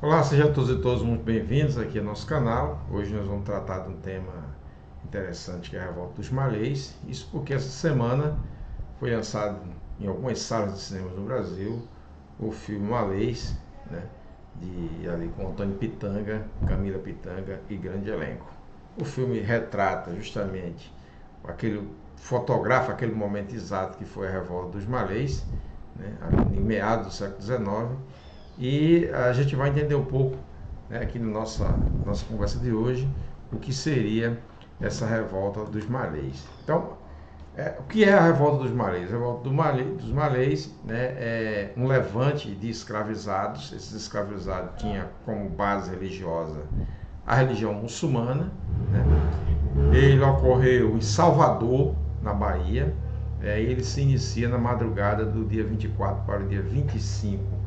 Olá, sejam todos e todas muito bem-vindos aqui ao nosso canal. Hoje nós vamos tratar de um tema interessante que é a Revolta dos Malês. Isso porque essa semana foi lançado em algumas salas de cinema no Brasil o filme Malês, né, ali com Antônio Pitanga, Camila Pitanga e grande elenco. O filme retrata justamente fotografa aquele momento exato que foi a Revolta dos Malês, né, em meados do século XIX. E a gente vai entender um pouco, né, aqui na nossa conversa de hoje, o que seria essa revolta dos malês. Então, o que é a revolta dos malês? A revolta dos malês, né, é um levante de escravizados. Esses escravizados tinham como base religiosa a religião muçulmana, né? Ele ocorreu em Salvador, na Bahia. Ele se inicia na madrugada do dia 24 para o dia 25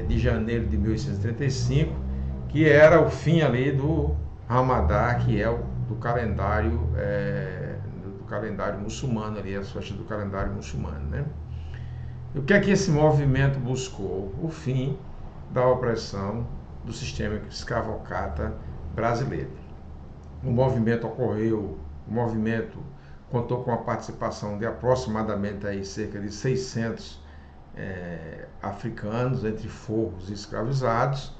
de janeiro de 1835, que era o fim ali do Ramadã, que é do calendário muçulmano ali, as festas do calendário muçulmano, né? E o que é que esse movimento buscou? O fim da opressão do sistema escravocrata brasileiro. O movimento contou com a participação de aproximadamente aí cerca de 600 africanos, entre forros e escravizados,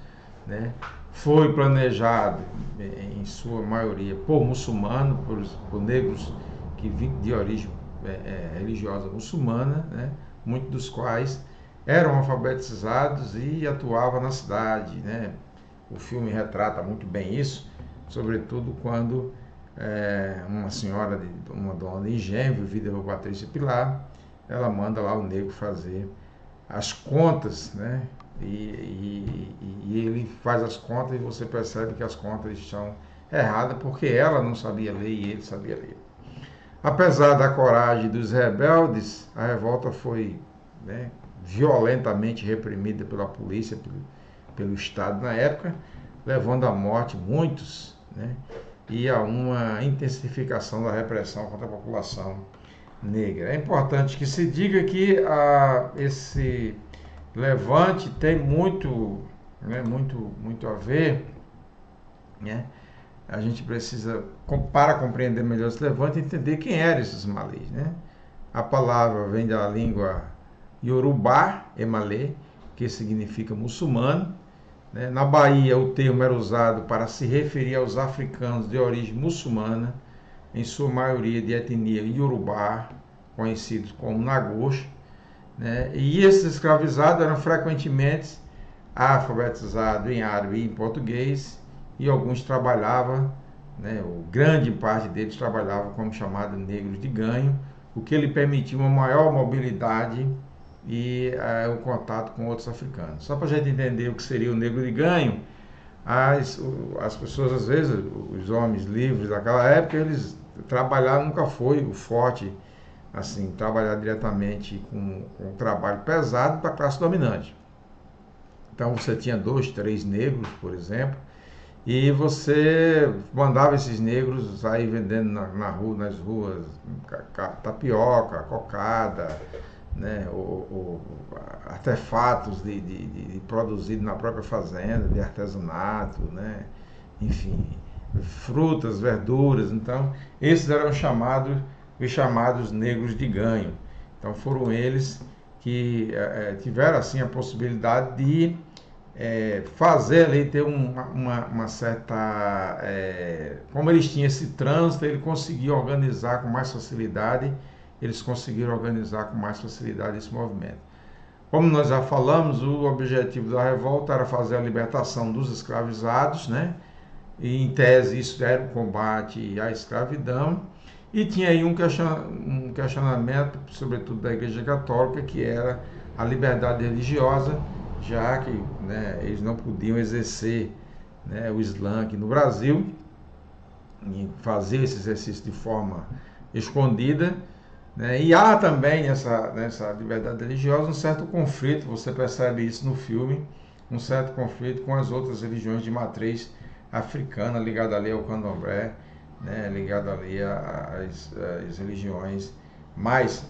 né? Foi planejado, em sua maioria, por muçulmanos, por negros de origem religiosa muçulmana, né? Muitos dos quais eram alfabetizados e atuavam na cidade, né? O filme retrata muito bem isso, sobretudo quando uma senhora, uma dona de engenho, vivida por Patrícia Pilar, ela manda lá o negro fazer as contas, né? E ele faz as contas e você percebe que as contas estão erradas porque ela não sabia ler e ele sabia ler. Apesar da coragem dos rebeldes, a revolta foi, né, violentamente reprimida pela polícia, pelo Estado na época, levando à morte muitos, né, e a uma intensificação da repressão contra a população negra. É importante que se diga que esse levante tem muito, né, muito a ver, né? A gente precisa, para compreender melhor esse levante, entender quem eram esses malês, né? A palavra vem da língua Yorubá, Emalê, que significa muçulmano, né? Na Bahia, o termo era usado para se referir aos africanos de origem muçulmana, em sua maioria de etnia Yorubá, conhecidos como Nagôs, né? E esses escravizados eram frequentemente alfabetizados em árabe e em português, e alguns trabalhavam, né, grande parte deles trabalhava como chamados negros de ganho, o que lhe permitia uma maior mobilidade e o contato com outros africanos. Só para a gente entender o que seria o negro de ganho, as pessoas, às vezes, os homens livres daquela época, eles trabalhar nunca foi o forte, assim, trabalhar diretamente com trabalho pesado para a classe dominante. Então você tinha 2, 3 negros, por exemplo, e você mandava esses negros sair vendendo na rua, nas ruas, tapioca, cocada, né, artefatos de produzido na própria fazenda, de artesanato, né, enfim, frutas, verduras. Então, esses eram os chamados negros de ganho. Então, foram eles que tiveram assim a possibilidade de fazer ali, ter uma certa. Como eles tinham esse trânsito, ele conseguia organizar com mais facilidade, eles conseguiram organizar com mais facilidade esse movimento. Como nós já falamos, o objetivo da revolta era fazer a libertação dos escravizados, né? E em tese isso era o combate à escravidão. E tinha aí um questionamento, sobretudo da Igreja Católica, que era a liberdade religiosa, já que, né, eles não podiam exercer, né, o Islã aqui no Brasil, e fazer esse exercício de forma escondida, né? E há também nessa liberdade religiosa um certo conflito, você percebe isso no filme, um certo conflito com as outras religiões de matriz africana, ligada ali ao candomblé, né, ligado ali às religiões mais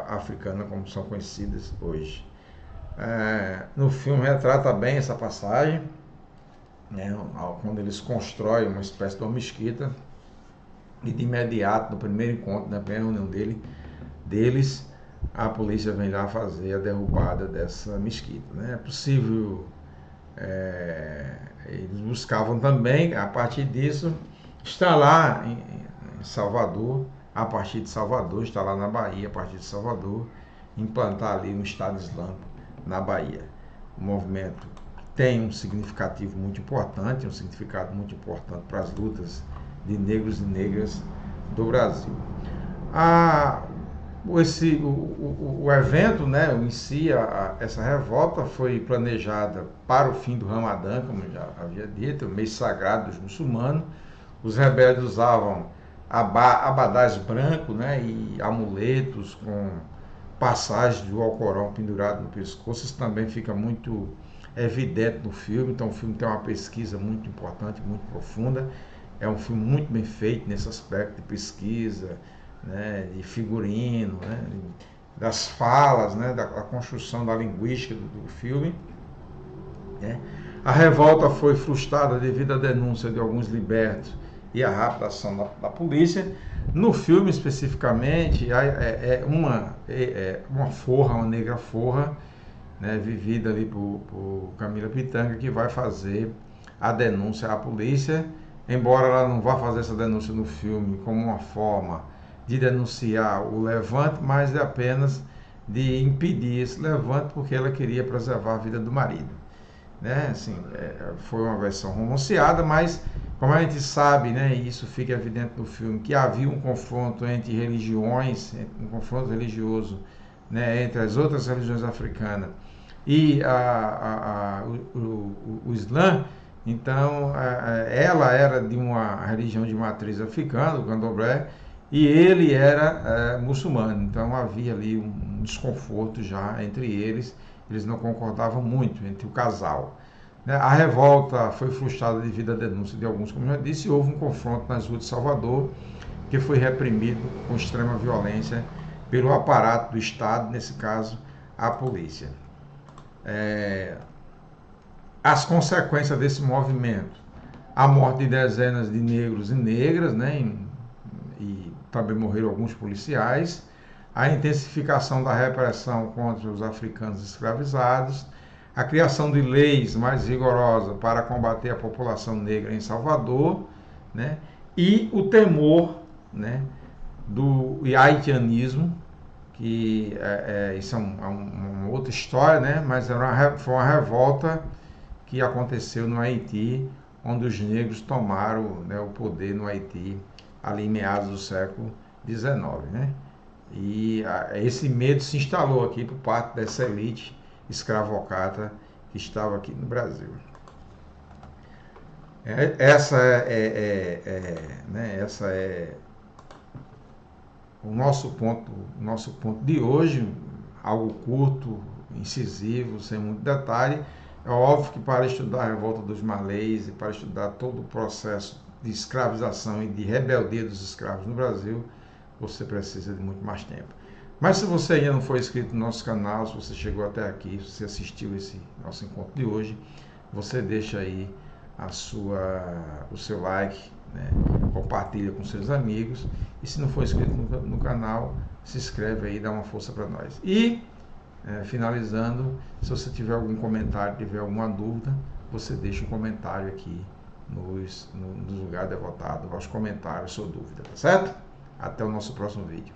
africanas, como são conhecidas hoje. No filme retrata bem essa passagem, né, quando eles constroem uma espécie de uma mesquita, e de imediato, no primeiro encontro, na primeira reunião deles, a polícia vem lá fazer a derrubada dessa mesquita. Né? É possível, eles buscavam também, a partir disso, estar lá em Salvador, a partir de Salvador, estar lá na Bahia, a partir de Salvador, implantar ali um Estado Islâmico na Bahia. O movimento tem um significado muito importante para as lutas de negros e negras do Brasil. O evento, né, em si, essa revolta foi planejada para o fim do Ramadã, como já havia dito, o mês sagrado dos muçulmanos. Os rebeldes usavam abadás brancos, né, e amuletos com passagens do Alcorão pendurado no pescoço. Isso também fica muito evidente no filme. Então o filme tem uma pesquisa muito importante, muito profunda. É um filme muito bem feito nesse aspecto de pesquisa, né, de figurino, né, das falas, né, da construção da linguística do filme. Né. A revolta foi frustrada devido à denúncia de alguns libertos e à rápida ação da polícia. No filme, especificamente, é uma forra, uma negra forra, né, vivida ali por Camila Pitanga, que vai fazer a denúncia à polícia, embora ela não vá fazer essa denúncia no filme como uma forma de denunciar o levante, mas apenas de impedir esse levante, porque ela queria preservar a vida do marido. Né? Assim, foi uma versão romanceada, mas como a gente sabe, né, e isso fica evidente no filme, que havia um confronto entre religiões, um confronto religioso, né, entre as outras religiões africanas e o Islã. Então ela era de uma religião de matriz africana, o candomblé, e ele era muçulmano. Então havia ali um desconforto já entre eles não concordavam muito entre o casal. A revolta foi frustrada devido à denúncia de alguns, como já disse, e houve um confronto nas ruas de Salvador, que foi reprimido com extrema violência pelo aparato do Estado, nesse caso, a polícia. As consequências desse movimento: a morte de dezenas de negros e negras, né, e também morreram alguns policiais, a intensificação da repressão contra os africanos escravizados, a criação de leis mais rigorosas para combater a população negra em Salvador, né, e o temor, né, do haitianismo, que isso é uma outra história, né, mas foi uma revolta que aconteceu no Haiti, onde os negros tomaram, né, o poder no Haiti ali em meados do século XIX, né? E esse medo se instalou aqui por parte dessa elite escravocrata que estava aqui no Brasil. Essa é o nosso ponto de hoje, algo curto, incisivo, sem muito detalhe. É óbvio que para estudar a revolta dos malês e para estudar todo o processo de escravização e de rebeldia dos escravos no Brasil, você precisa de muito mais tempo. Mas se você ainda não foi inscrito no nosso canal, se você chegou até aqui, se você assistiu esse nosso encontro de hoje, você deixa aí o seu like, né? Compartilha com seus amigos, e se não for inscrito no canal, se inscreve aí, dá uma força para nós. E finalizando, se você tiver algum comentário, tiver alguma dúvida, você deixa um comentário aqui no lugar devotado aos comentários, sua dúvida, tá certo? Até o nosso próximo vídeo.